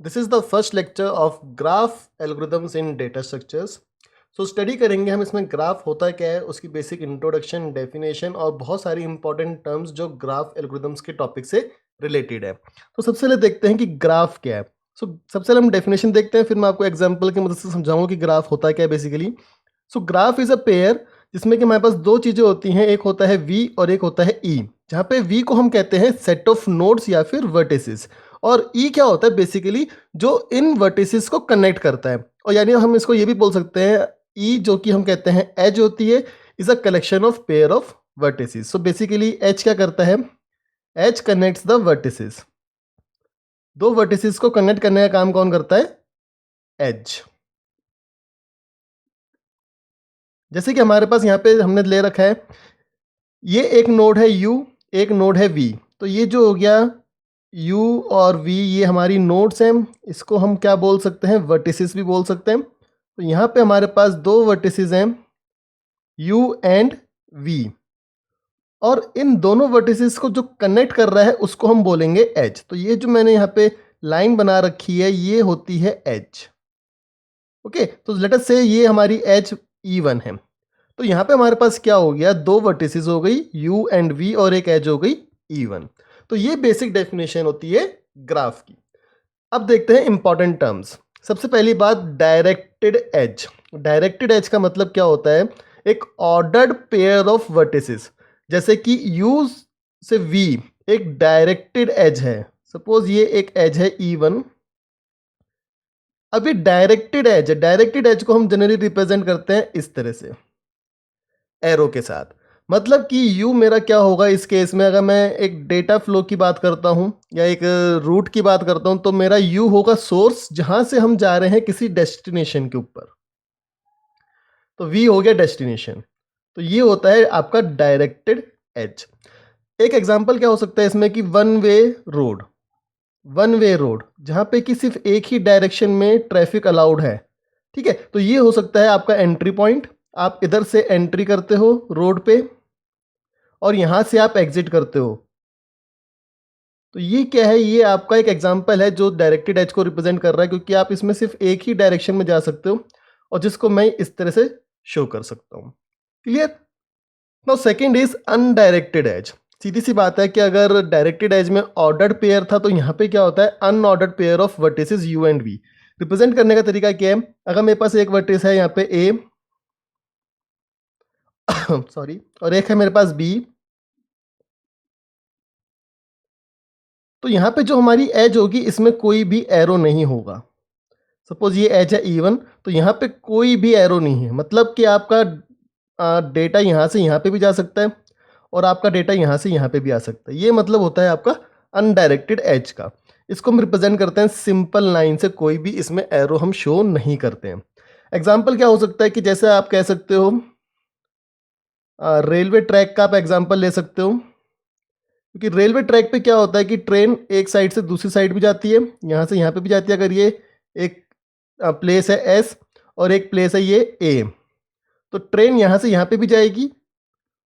This is the first lecture of graph algorithms in data structures. So study करेंगे हम इसमें graph होता क्या है, उसकी बेसिक इंट्रोडक्शन, डेफिनेशन और बहुत सारी इंपॉर्टेंट टर्म्स जो ग्राफ एल्गोरिदम्स के टॉपिक से रिलेटेड है। तो सबसे पहले देखते हैं कि ग्राफ क्या है। सो सबसे पहले हम डेफिनेशन देखते हैं, फिर मैं आपको एग्जाम्पल की मदद से समझाऊंगा कि ग्राफ होता क्या है basically. So graph is a pair जिसमें कि हमारे पास दो चीज़ें होती हैं, एक होता है वी और एक होता है ई, जहाँ पे वी को हम कहते हैं सेट ऑफ नोड्स या फिर वर्टिसेस, और ई क्या होता है बेसिकली जो इन वर्टिसेस को कनेक्ट करता है। और यानी हम इसको ये भी बोल सकते हैं, ई जो कि हम कहते हैं एज होती है, is a collection of pair of vertices. So basically H क्या करता है, एच कनेक्ट्स द वर्टिसेस। दो वर्टिसेस को कनेक्ट करने का काम कौन करता है, एज। जैसे कि हमारे पास यहाँ पे हमने ले रखा है, ये एक नोड है u, एक नोड है v। तो ये जो हो गया u और v, ये हमारी नोड्स हैं, इसको हम क्या बोल सकते हैं, वर्टिसेस भी बोल सकते हैं। तो यहाँ पे हमारे पास दो वर्टिसेस हैं u एंड v, और इन दोनों वर्टिसेस को जो कनेक्ट कर रहा है उसको हम बोलेंगे एज। तो ये जो मैंने यहाँ पे लाइन बना रखी है ये होती है एज। ओके, तो लेट अस से ये हमारी एज E1 है। तो यहाँ पे हमारे पास क्या हो गया, दो वर्टिसेस हो गई u एंड v और एक एज हो गई E1। तो ये बेसिक डेफिनेशन होती है ग्राफ की। अब देखते हैं इंपॉर्टेंट टर्म्स। सबसे पहली बात, डायरेक्टेड एज। डायरेक्टेड एज का मतलब क्या होता है, एक ऑर्डर्ड पेयर ऑफ वर्टिसेस। जैसे कि u से v एक डायरेक्टेड एज है, सपोज ये एक एज है E1। अभी डायरेक्टेड एज है, डायरेक्टेड एज को हम जनरली रिप्रेजेंट करते हैं इस तरह से, एरो के साथ। मतलब कि u मेरा क्या होगा इस केस में, अगर मैं एक डेटा फ्लो की बात करता हूं या एक रूट की बात करता हूं, तो मेरा u होगा सोर्स जहां से हम जा रहे हैं किसी डेस्टिनेशन के ऊपर। तो v हो गया डेस्टिनेशन। तो ये होता है आपका डायरेक्टेड एज। एक एग्जांपल क्या हो सकता है इसमें कि one way road, one way road जहां पे कि सिर्फ एक ही डायरेक्शन में ट्रैफिक अलाउड है। ठीक है, तो ये हो सकता है आपका एंट्री पॉइंट। आप इधर से एंट्री करते हो रोड पे और यहां से आप एग्जिट करते हो। तो ये क्या है, ये आपका एक एग्जांपल है जो डायरेक्टेड एज को रिप्रेजेंट कर रहा है, क्योंकि आप इसमें सिर्फ एक ही डायरेक्शन में जा सकते हो, और जिसको मैं इस तरह से शो कर सकता हूं। Clear. Now second is undirected edge. सीधी सी बात है कि अगर डायरेक्टेड एज में ऑर्डर्ड पेयर था, तो यहाँ पे क्या होता है, unordered pair of vertices u and v। Represent करने का तरीका क्या है, अगर मेरे पास एक वर्टिस है यहाँ पे a सॉरी, और एक है मेरे पास b, तो यहाँ पे जो हमारी एज होगी इसमें कोई भी एरो नहीं होगा। सपोज ये एज है E1, तो यहाँ पे कोई भी एरो नहीं है, मतलब कि आपका डेटा यहाँ से यहाँ पे भी जा सकता है और आपका डेटा यहाँ से यहाँ पे भी आ सकता है। ये मतलब होता है आपका अनडायरेक्टेड एज का। इसको हम रिप्रेजेंट करते हैं सिंपल लाइन से, कोई भी इसमें एरो हम शो नहीं करते हैं। एग्जाम्पल क्या हो सकता है कि जैसे आप कह सकते हो, रेलवे ट्रैक का आप एग्जाम्पल ले सकते हो, क्योंकि रेलवे ट्रैक पे क्या होता है कि ट्रेन एक साइड से दूसरी साइड भी जाती है, यहाँ से यहाँ पे भी जाती है। अगर ये एक प्लेस है एस और एक प्लेस है ये ए, तो ट्रेन यहाँ से यहाँ पे भी जाएगी,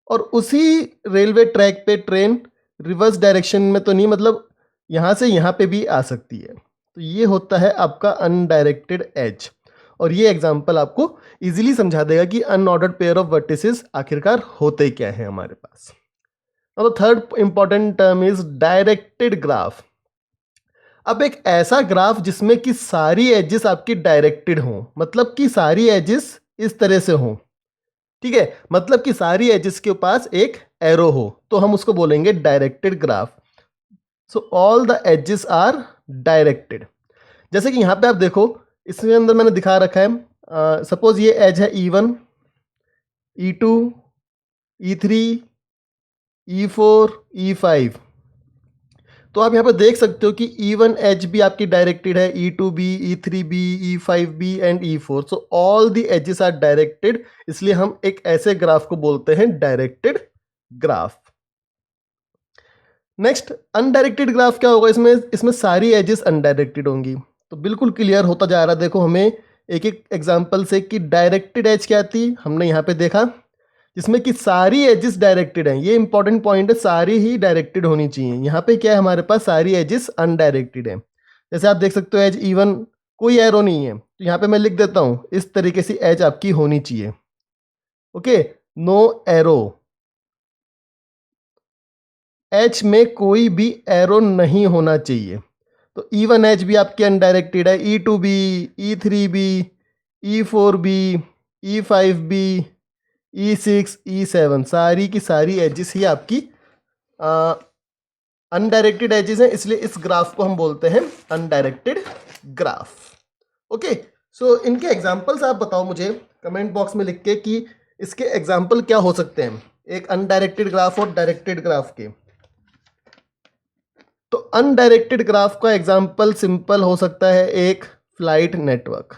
और उसी रेलवे ट्रैक पे ट्रेन रिवर्स डायरेक्शन में तो नहीं, मतलब यहाँ से यहाँ पे भी आ सकती है। तो ये होता है आपका अनडायरेक्टेड एज, और ये एग्जांपल आपको इजीली समझा देगा कि अनऑर्डर्ड पेयर ऑफ वर्टिसेस आखिरकार होते क्या है हमारे पास। अब third important term is directed graph. अब एक ऐसा ग्राफ जिसमें कि सारी एजेस आपकी डायरेक्टेड हों, मतलब कि सारी एजेस इस तरह से हों। ठीक है, मतलब कि सारी एजेस के पास एक एरो हो, तो हम उसको बोलेंगे directed graph. So all the edges are directed. जैसे कि यहाँ पे आप देखो, इसके अंदर मैंने दिखा रखा है, सपोज ये एज है E1, E2, E3, E4, E5। तो आप यहाँ पर देख सकते हो कि E1 एज भी आपकी डायरेक्टेड है, E2 भी, E3 भी, E5 भी and E4। So all the edges are directed, इसलिए हम एक ऐसे ग्राफ को बोलते हैं directed graph. Next, undirected graph क्या होगा, इसमें इसमें सारी एजेस अनडायरेक्टेड होंगी। तो बिल्कुल क्लियर होता जा रहा है, देखो हमें एक एक एग्जांपल से कि डायरेक्टेड एज क्या थी हमने यहाँ पे देखा, जिसमें कि सारी एजेस डायरेक्टेड हैं। ये इंपॉर्टेंट पॉइंट है, सारी ही डायरेक्टेड होनी चाहिए। यहाँ पे क्या है, हमारे पास सारी एजेस अनडायरेक्टेड है। जैसे आप देख सकते हो एज E1 कोई एरो नहीं है, तो यहाँ पे मैं लिख देता हूँ इस तरीके से एज आपकी होनी चाहिए। ओके, नो एरो, एच में कोई भी एरो नहीं होना चाहिए। तो E1 एच भी आपकी अनडायरेक्टेड है, E2 भी, E3 भी, E4 भी, E5 भी, E6, E7 सारी की सारी एजेस ही आपकी अनडायरेक्टेड एजेस हैं, इसलिए इस ग्राफ को हम बोलते हैं अनडायरेक्टेड ग्राफ। ओके, सो इनके एग्जांपल्स आप बताओ मुझे कमेंट बॉक्स में लिख के कि इसके एग्जांपल क्या हो सकते हैं, एक अनडायरेक्टेड ग्राफ और डायरेक्टेड ग्राफ के। तो अनडायरेक्टेड ग्राफ का एग्जांपल सिंपल हो सकता है एक फ्लाइट नेटवर्क।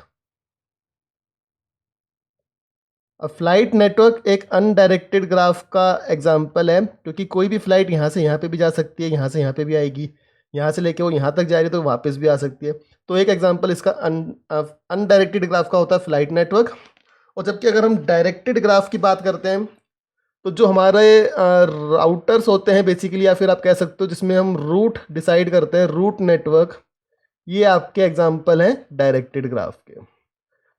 अब फ्लाइट नेटवर्क एक अनडायरेक्टेड ग्राफ का एग्जांपल है, क्योंकि कोई भी फ्लाइट यहाँ से यहाँ पे भी जा सकती है, यहाँ से यहाँ पे भी आएगी, यहाँ से लेके वो यहाँ तक जा रही है तो वापस भी आ सकती है। तो एक एग्जांपल इसका अनडायरेक्टेड ग्राफ का होता है फ्लाइट नेटवर्क। और जबकि अगर हम डायरेक्टेड ग्राफ की बात करते हैं, तो जो हमारे राउटर्स होते हैं बेसिकली, या फिर आप कह सकते हो जिसमें हम रूट डिसाइड करते हैं, रूट नेटवर्क, ये आपके एग्जाम्पल हैं डायरेक्टेड ग्राफ के।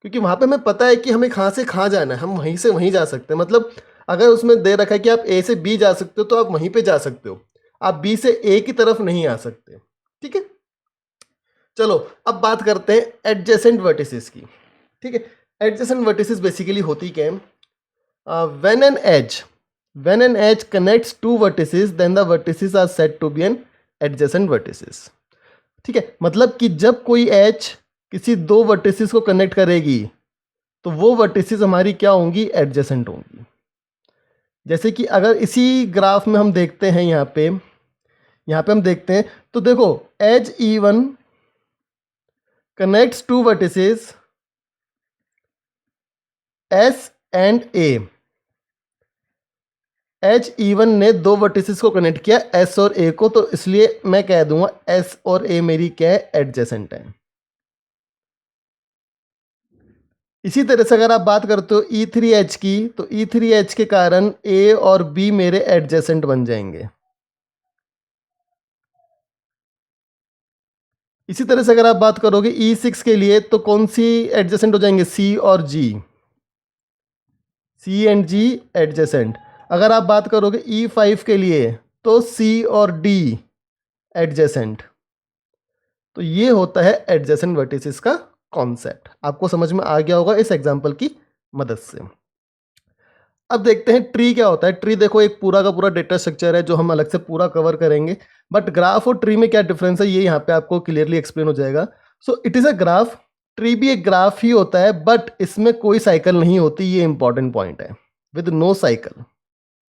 क्योंकि वहाँ पे हमें पता है कि हमें कहाँ से कहाँ जाना है, हम वहीं से वहीं जा सकते हैं। मतलब अगर उसमें दे रखा है कि आप ए से बी जा सकते हो तो आप वहीं पे जा सकते हो, आप बी से ए की तरफ नहीं आ सकते। ठीक है, चलो अब बात करते हैं एडजेसेंट वर्टिसेस की। ठीक है, एडजेसेंट वर्टिसेस बेसिकली होती क्या है? when an edge connects two vertices then the vertices are said to be an adjacent vertices। ठीक है, मतलब कि जब कोई एज किसी दो वर्टिसेस को कनेक्ट करेगी तो वो वर्टिसेस हमारी क्या होंगी? एडजेसेंट होंगी। जैसे कि अगर इसी ग्राफ में हम देखते हैं, यहाँ पे हम देखते हैं तो देखो edge E1 connects to vertices S and A। एच E1 ने दो वर्टिसेस को कनेक्ट किया S और A को, तो इसलिए मैं कह दूंगा S और A मेरी क्या है? एडजेसेंट है। इसी तरह से अगर आप बात करते हो E3H की, तो E3H के कारण A और B मेरे एडजेसेंट बन जाएंगे। इसी तरह से अगर आप बात करोगे E6 के लिए, तो कौन सी एडजेसेंट हो जाएंगे? C और G, C and G adjacent. अगर आप बात करोगे E5 के लिए, तो C और D एडजेसेंट। तो ये होता है एडजेसेंट वर्टिसेस का कॉन्सेप्ट। आपको समझ में आ गया होगा इस एग्जांपल की मदद से। अब देखते हैं ट्री क्या होता है। ट्री देखो एक पूरा का पूरा डेटा स्ट्रक्चर है जो हम अलग से पूरा कवर करेंगे, बट ग्राफ और ट्री में क्या डिफरेंस है ये यहाँ पे आपको क्लियरली एक्सप्लेन हो जाएगा। So it is a graph, tree भी एक ग्राफ ही होता है, बट इसमें कोई साइकिल नहीं होती, ये इंपॉर्टेंट पॉइंट है, विद नो साइकिल।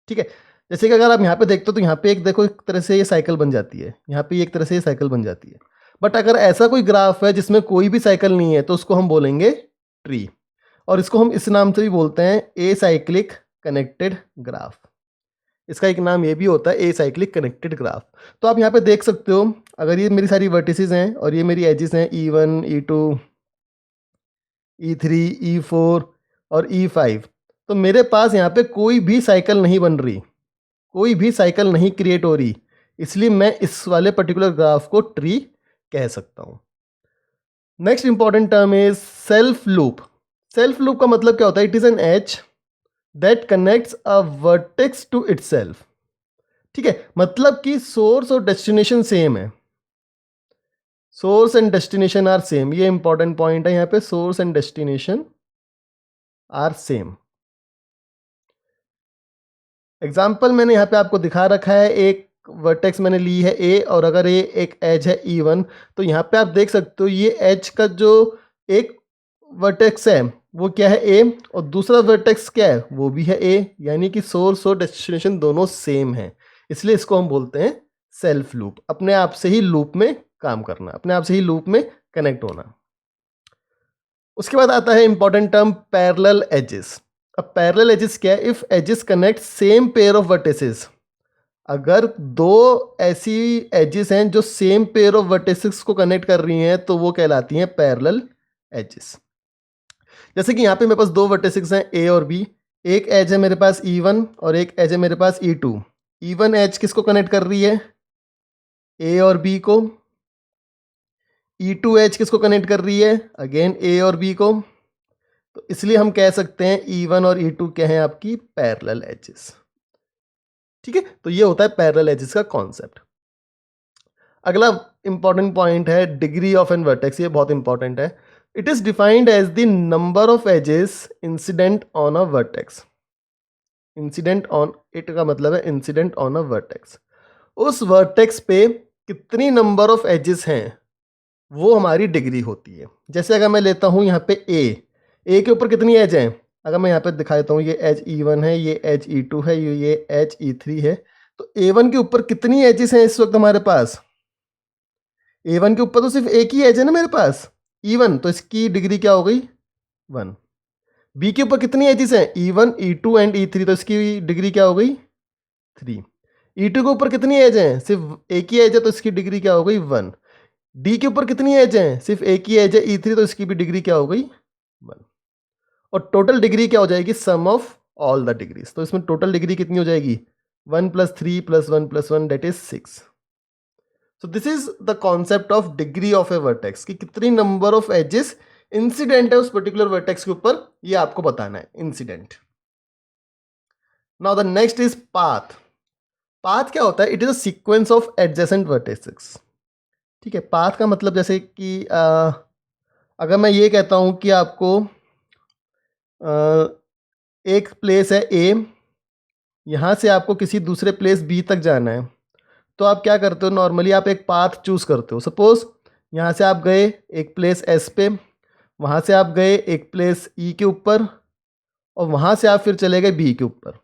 ठीक है, जैसे कि अगर आप यहाँ पे देखते हो तो यहाँ पे एक देखो एक तरह से ये साइकिल बन जाती है, यहाँ पे एक तरह से ये साइकिल बन जाती है। बट अगर ऐसा कोई ग्राफ है जिसमें कोई भी साइकिल नहीं है तो उसको हम बोलेंगे ट्री, और इसको हम इस नाम से भी बोलते हैं ए साइक्लिक कनेक्टेड ग्राफ। इसका एक नाम ये भी होता है ए साइक्लिक कनेक्टेड ग्राफ। तो आप यहाँ पे देख सकते हो, अगर ये मेरी सारी वर्टिसेस हैं और ये मेरी एजेस हैं E1, E2, E3, E4 और E5, तो मेरे पास यहाँ पे कोई भी साइकिल नहीं बन रही, कोई भी साइकिल नहीं क्रिएट हो रही, इसलिए मैं इस वाले पर्टिकुलर ग्राफ को ट्री कह सकता हूँ। Next important term is self loop. Self loop का मतलब क्या होता है? It is an edge that connects a vertex to itself. ठीक है, मतलब कि सोर्स और डेस्टिनेशन सेम है, source and destination are same. ये इंपॉर्टेंट पॉइंट है यहाँ पे, source and destination are same. Example मैंने यहाँ पे आपको दिखा रखा है, एक वर्टेक्स मैंने ली है ए, और अगर ये एक एज है E1, तो यहाँ पे आप देख सकते हो ये एज का जो एक वर्टेक्स है वो क्या है? ए, और दूसरा वर्टेक्स क्या है? वो भी है ए, यानी कि सोर्स और डेस्टिनेशन दोनों सेम है, इसलिए इसको हम बोलते हैं सेल्फ लूप। अपने आप से ही लूप में काम करना, अपने आप से ही लूप में कनेक्ट होना। उसके बाद आता है इंपॉर्टेंट टर्म पैरेलल एजेस। अब पैरेलल एजेस क्या है? If edges connect same pair of vertices, अगर दो ऐसी एजेस हैं जो सेम पेयर ऑफ वर्टिसेस को कनेक्ट कर रही हैं तो वो कहलाती हैं पैरेलल एजेस। जैसे कि यहाँ पे मेरे पास दो वर्टिसेस हैं ए और बी, एक एज है मेरे पास E1 और एक एज है मेरे पास E2। E1 एज किसको कनेक्ट कर रही है? ए और बी को। E2H किसको कनेक्ट कर रही है, अगेन ए और बी को, तो इसलिए हम कह सकते हैं E1 और E2 क्या है आपकी पैरेलल एजेस। ठीक है, तो ये होता है पैरेलल एजेस का कॉन्सेप्ट। अगला इंपॉर्टेंट पॉइंट है डिग्री ऑफ एन वर्टेक्स, ये बहुत इंपॉर्टेंट है। It is defined as the number of edges incident on a vertex. Incident on it का मतलब है इंसिडेंट ऑन अ वर्टेक्स। उस वर्टेक्स पे कितनी नंबर ऑफ एजेस हैं वो हमारी डिग्री होती है। जैसे अगर मैं लेता हूँ यहाँ पे ए के ऊपर कितनी एज हैं, अगर मैं यहाँ पे दिखा देता हूँ, ये एज E1 है, ये एज E2 है, ये एज E3 है, तो A1 के ऊपर कितनी एजेस हैं इस वक्त हमारे पास, A1 के ऊपर तो सिर्फ एक ही एज है ना मेरे पास E1, तो इसकी डिग्री क्या हो गई 1। बी के ऊपर कितनी एजेस हैं E1, E2 एंड E3, तो इसकी डिग्री क्या हो गई 3। E2 के ऊपर कितनी एज है, सिर्फ एक ही एज है, तो इसकी डिग्री क्या हो गई 1। डी के ऊपर कितनी एज है, सिर्फ एक ही एज है E3, तो इसकी भी डिग्री क्या हो गई 1। और टोटल डिग्री क्या हो जाएगी, सम ऑफ ऑल द डिग्रीज, तो इसमें टोटल डिग्री कितनी हो जाएगी 1 + 3 + 1 + 1 that is 6। So this is the concept of degree of A vertex, कि कितनी नंबर ऑफ एजेस इंसिडेंट है उस पर्टिकुलर वर्टेक्स के ऊपर, ये आपको बताना है incident. Now the next is path. Path क्या होता है, it is a sequence of adjacent vertexes. ठीक है, पाथ का मतलब जैसे कि अगर मैं ये कहता हूँ कि आपको एक प्लेस है ए, यहाँ से आपको किसी दूसरे प्लेस बी तक जाना है, तो आप क्या करते हो, नॉर्मली आप एक पाथ चूज़ करते हो। सपोज यहाँ से आप गए एक प्लेस एस पे, वहाँ से आप गए एक प्लेस ई के ऊपर, और वहाँ से आप फिर चले गए बी के ऊपर।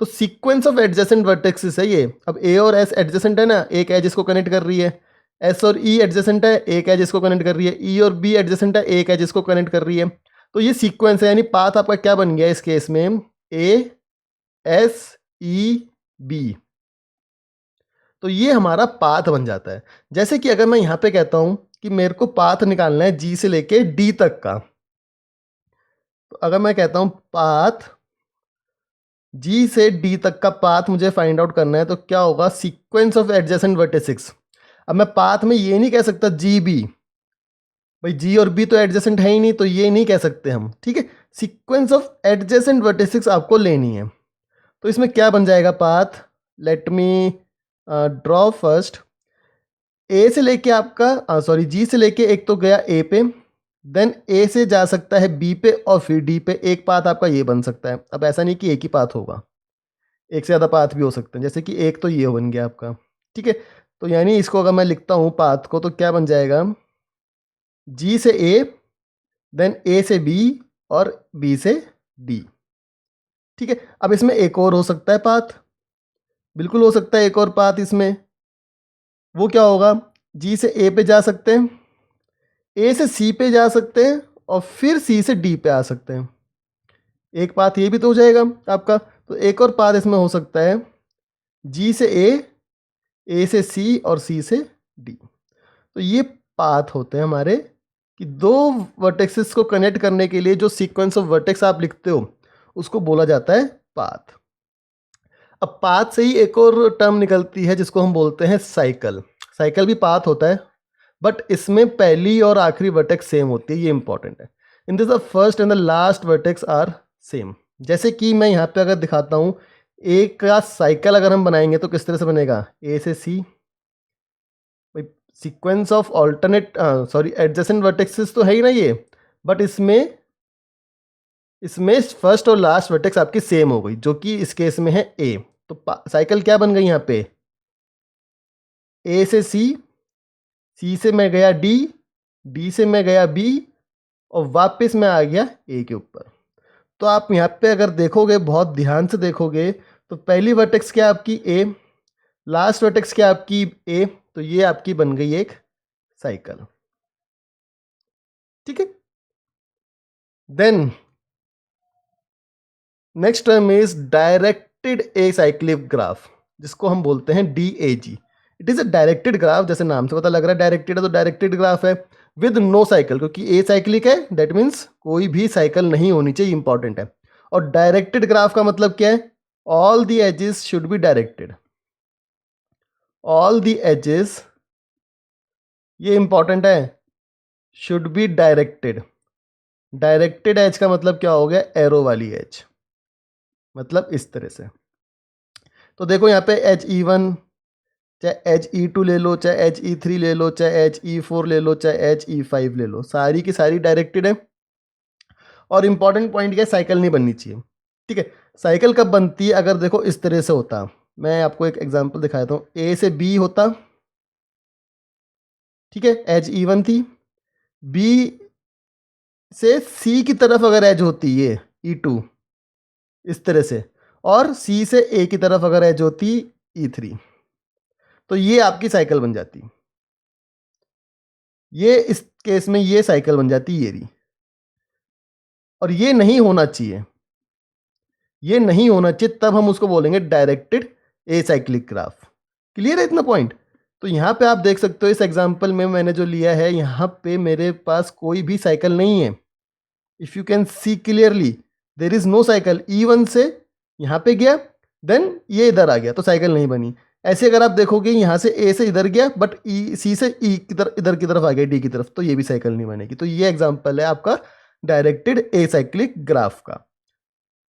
तो सीक्वेंस ऑफ एडजेसेंट वर्टेक्सेस है ये। अब ए और एस एडजेसेंट है ना, एक एज इसको कनेक्ट कर रही है, एस और ई एडजेसेंट है, एक एज इसको कनेक्ट कर रही है, ई और बी एडजेसेंट है, एक एज इसको कनेक्ट कर रही है। तो ये सीक्वेंस है, यानी पाथ आपका क्या बन गया इस केस में, ए एस ई बी, तो ये हमारा पाथ बन जाता है। जैसे कि अगर मैं यहाँ पे कहता हूँ कि मेरे को पाथ निकालना है जी से लेके डी तक का, तो अगर मैं कहता हूँ पाथ जी से डी तक का पाथ मुझे फाइंड आउट करना है, तो क्या होगा, सीक्वेंस ऑफ एडजेसेंट वर्टिसेस। अब मैं पाथ में ये नहीं कह सकता जी बी, भाई जी और बी तो एडजेसेंट है ही नहीं, तो ये नहीं कह सकते हम। ठीक है, सीक्वेंस ऑफ एडजेसेंट वर्टिसेस आपको लेनी है। तो इसमें क्या बन जाएगा path, let me draw first. A से लेके आपका सॉरी जी से लेके एक तो गया ए पे, देन ए से जा सकता है बी पे और फिर डी पे, एक पाथ आपका ये बन सकता है। अब ऐसा नहीं कि एक ही पाथ होगा, एक से ज़्यादा पाथ भी हो सकते हैं, जैसे कि एक तो ये बन गया आपका। ठीक है, तो यानी इसको अगर मैं लिखता हूँ पाथ को, तो क्या बन जाएगा, जी से ए, देन ए से बी और बी से डी। ठीक है, अब इसमें एक और हो सकता है पाथ, बिल्कुल हो सकता है एक और पाथ इसमें। वो क्या होगा, जी से ए पे जा सकते हैं, ए से सी पे जा सकते हैं, और फिर सी से डी पे आ सकते हैं। एक पाथ ये भी तो हो जाएगा आपका। तो एक और पाथ इसमें हो सकता है, जी से ए से सी और सी से डी। तो ये पाथ होते हैं हमारे, कि दो वर्टेक्सेस को कनेक्ट करने के लिए जो सीक्वेंस ऑफ वर्टेक्स आप लिखते हो उसको बोला जाता है पाथ। अब पाथ से ही एक और टर्म निकलती है जिसको हम बोलते हैं साइकिल। साइकिल भी पाथ होता है, बट इसमें पहली और आखिरी वर्टेक्स सेम होती है, ये इंपॉर्टेंट है। In this the first and the last vertex are same. जैसे कि मैं यहाँ पे अगर दिखाता हूँ, ए का साइकिल अगर हम बनाएंगे तो किस तरह से बनेगा, ए से C, sequence of alternate sorry adjacent vertexes तो है ही ना ये, बट इसमें फर्स्ट और लास्ट वर्टेक्स आपकी सेम हो गई, जो कि इस केस में है ए। तो साइकिल क्या बन गई यहाँ पे, ए से सी से मैं गया डी, डी से मैं गया बी, और वापस मैं आ गया ए के ऊपर। तो आप यहाँ पे अगर देखोगे, बहुत ध्यान से देखोगे, तो पहली वर्टेक्स क्या आपकी ए, लास्ट वर्टेक्स क्या आपकी ए, तो ये आपकी बन गई एक साइकिल। ठीक है, then next term is directed acyclic graph, जिसको हम बोलते हैं DAG। It is a directed graph, जैसे नाम से पता लग रहा है डायरेक्टेड है, तो डायरेक्टेड ग्राफ है विद नो साइकिल, क्योंकि ए साइक्लिक है, दैट मीन्स कोई भी साइकिल नहीं होनी चाहिए, इंपॉर्टेंट है। और डायरेक्टेड ग्राफ का मतलब क्या है, all the edges should be directed, all the edges, ये इंपॉर्टेंट है, should be directed. Directed edge का मतलब क्या हो गया, एरो वाली एज, मतलब इस तरह से। तो देखो यहाँ पे एच ई वन, चाहे एच ई टू ले लो, चाहे एच ई थ्री ले लो, चाहे एच ई फोर ले लो, चाहे एच ई फाइव ले लो, सारी की सारी डायरेक्टेड है। और इंपॉर्टेंट पॉइंट क्या है, साइकिल नहीं बननी चाहिए। ठीक है, साइकिल कब बनती है, अगर देखो इस तरह से होता, मैं आपको एक एग्जांपल दिखाता हूँ, ए से बी होता, ठीक है, एज ई वन थी, बी से सी की तरफ अगर एज होती है ई टू इस तरह से, और सी से ए की तरफ अगर एज होती ई थ्री, तो ये आपकी साइकिल बन जाती। ये इस केस में ये साइकिल बन जाती ये रही। और ये नहीं होना चाहिए, ये नहीं होना चाहिए, तब हम उसको बोलेंगे डायरेक्टेड एसाइक्लिक ग्राफ। क्लियर है इतना पॉइंट। तो यहाँ पे आप देख सकते हो इस एग्जांपल में मैंने जो लिया है, यहाँ पे मेरे पास कोई भी साइकिल नहीं है। If you can see clearly there is no cycle, E1 से यहाँ पे गया, देन ये इधर आ गया, तो साइकिल नहीं बनी। ऐसे अगर आप देखोगे यहाँ से ए से इधर गया, बट सी से ई की तरफ, इधर की तरफ आ गया डी की तरफ, तो ये भी साइकिल नहीं बनेगी। तो ये एग्जाम्पल है आपका डायरेक्टेड एसाइक्लिक ग्राफ का।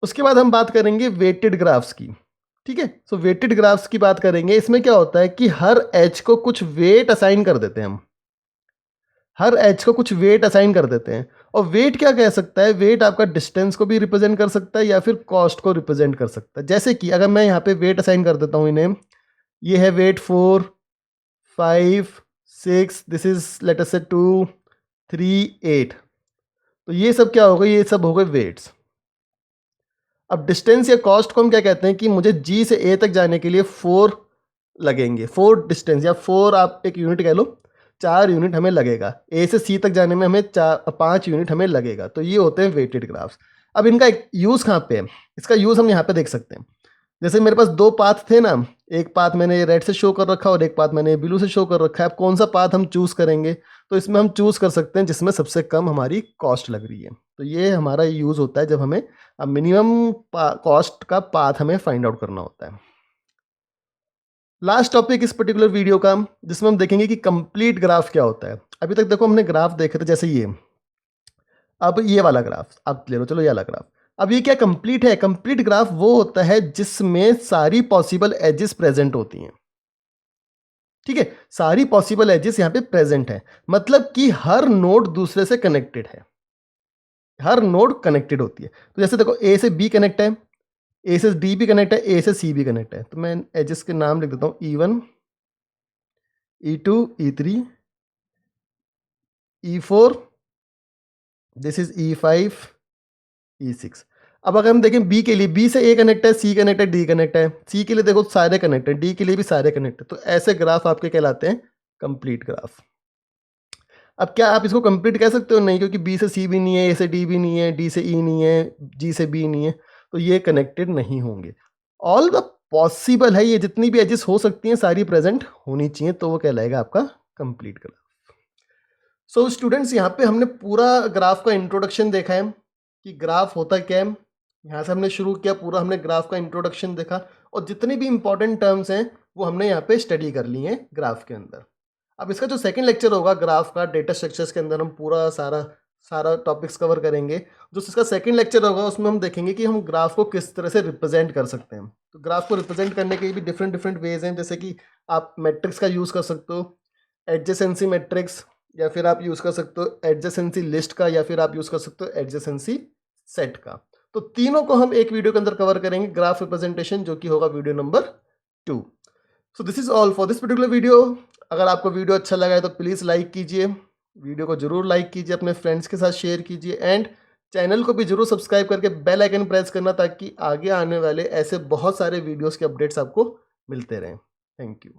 उसके बाद हम बात करेंगे वेटेड ग्राफ्स की। ठीक है, सो वेटेड ग्राफ्स की बात करेंगे। इसमें क्या होता है कि हर एज को कुछ वेट असाइन कर देते हैं हम, हर एज को कुछ वेट असाइन कर देते हैं। और वेट क्या कह सकता है, वेट आपका डिस्टेंस को भी रिप्रेजेंट कर सकता है या फिर कॉस्ट को रिप्रेजेंट कर सकता है। जैसे कि अगर मैं यहाँ पे वेट असाइन कर देता हूँ इन्हें, ये है weight 4, 5, 6, this is let us say 2, 3, 8, तो ये सब क्या हो गए, ये सब हो गए वेट्स। अब डिस्टेंस या कॉस्ट को हम क्या कहते हैं कि मुझे जी से ए तक जाने के लिए 4 लगेंगे, 4 डिस्टेंस या 4 आप एक यूनिट कह लो, 4 यूनिट हमें लगेगा। ए से सी तक जाने में हमें 5 यूनिट हमें लगेगा। तो ये होते हैं वेटेड ग्राफ्स। अब इनका एक यूज़ कहाँ पे है, इसका यूज़ हम यहाँ पे देख सकते हैं। जैसे मेरे पास 2 पाथ थे ना, एक पाथ मैंने रेड से शो कर रखा और एक पाथ मैंने ब्लू से शो कर रखा है। अब कौन सा पाथ हम चूज़ करेंगे, तो इसमें हम चूज़ कर सकते हैं जिसमें सबसे कम हमारी कॉस्ट लग रही है। तो ये हमारा यूज़ होता है जब हमें मिनिमम कॉस्ट का पाथ हमें फाइंड आउट करना होता है। लास्ट टॉपिक इस पर्टिकुलर वीडियो का, जिसमें हम देखेंगे कि कंप्लीट ग्राफ क्या होता है। अभी तक देखो हमने ग्राफ देखे थे जैसे ये, अब ये वाला ग्राफ आप ले लो, चलो ये वाला ग्राफ। अब ये क्या कंप्लीट है, कंप्लीट ग्राफ वो होता है जिसमें सारी पॉसिबल एजेस प्रेजेंट होती हैं। ठीक है, सारी पॉसिबल एजेस यहाँ पे प्रेजेंट है, मतलब कि हर नोड दूसरे से कनेक्टेड है, हर नोड कनेक्टेड होती है। तो जैसे देखो ए से बी कनेक्ट है, ए से डी भी कनेक्ट है, ए से सी भी कनेक्ट है। तो मैं एजेस के नाम लिख देता हूँ, E1, E2, E3, E4, this is E5, E6। अब अगर हम देखें बी के लिए, बी से ए कनेक्ट है, सी कनेक्ट है, डी कनेक्ट है, सी के लिए देखो सारे कनेक्ट है, डी के लिए भी सारे कनेक्ट है। तो ऐसे ग्राफ आपके कहलाते हैं कंप्लीट ग्राफ। अब क्या आप इसको कंप्लीट कह सकते हो, नहीं, क्योंकि बी से सी भी नहीं है, ए से डी भी नहीं है, डी से ई नहीं है, जी से बी नहीं है, तो ये कनेक्टेड नहीं होंगे। ऑल द पॉसिबल है, ये जितनी भी एजेस हो सकती हैं सारी प्रेजेंट होनी चाहिए, तो वो कहलाएगा आपका कंप्लीट ग्राफ। सो स्टूडेंट्स, यहाँ पे हमने पूरा ग्राफ का इंट्रोडक्शन देखा है कि ग्राफ होता क्या है। यहाँ से हमने शुरू किया, पूरा हमने ग्राफ का इंट्रोडक्शन देखा, और जितनी भी इंपॉर्टेंट टर्म्स हैं वो हमने यहाँ पे स्टडी कर ली हैं ग्राफ के अंदर। अब इसका जो सेकंड लेक्चर होगा ग्राफ का, डेटा स्ट्रक्चर्स के अंदर हम पूरा सारा टॉपिक्स कवर करेंगे। जो इसका सेकंड लेक्चर होगा उसमें हम देखेंगे कि हम ग्राफ को किस तरह से रिप्रेजेंट कर सकते हैं। तो ग्राफ को रिप्रेजेंट करने के भी डिफरेंट डिफरेंट वेज हैं, जैसे कि आप मैट्रिक्स का यूज़ कर सकते हो, एडजेसेंसी मैट्रिक्स, या फिर आप यूज़ कर सकते हो एडजेसेंसी लिस्ट का, या फिर आप यूज़ कर सकते हो एडजेसेंसी सेट का। तो तीनों को हम एक वीडियो के अंदर कवर करेंगे, ग्राफ रिप्रेजेंटेशन, जो कि होगा video number 2। So this is all for this particular video. अगर आपको वीडियो अच्छा लगा है तो प्लीज़ लाइक कीजिए, वीडियो को जरूर लाइक कीजिए, अपने फ्रेंड्स के साथ शेयर कीजिए, एंड चैनल को भी जरूर सब्सक्राइब करके बेल आइकन प्रेस करना, ताकि आगे आने वाले ऐसे बहुत सारे वीडियोस के अपडेट्स आपको मिलते रहें। Thank you.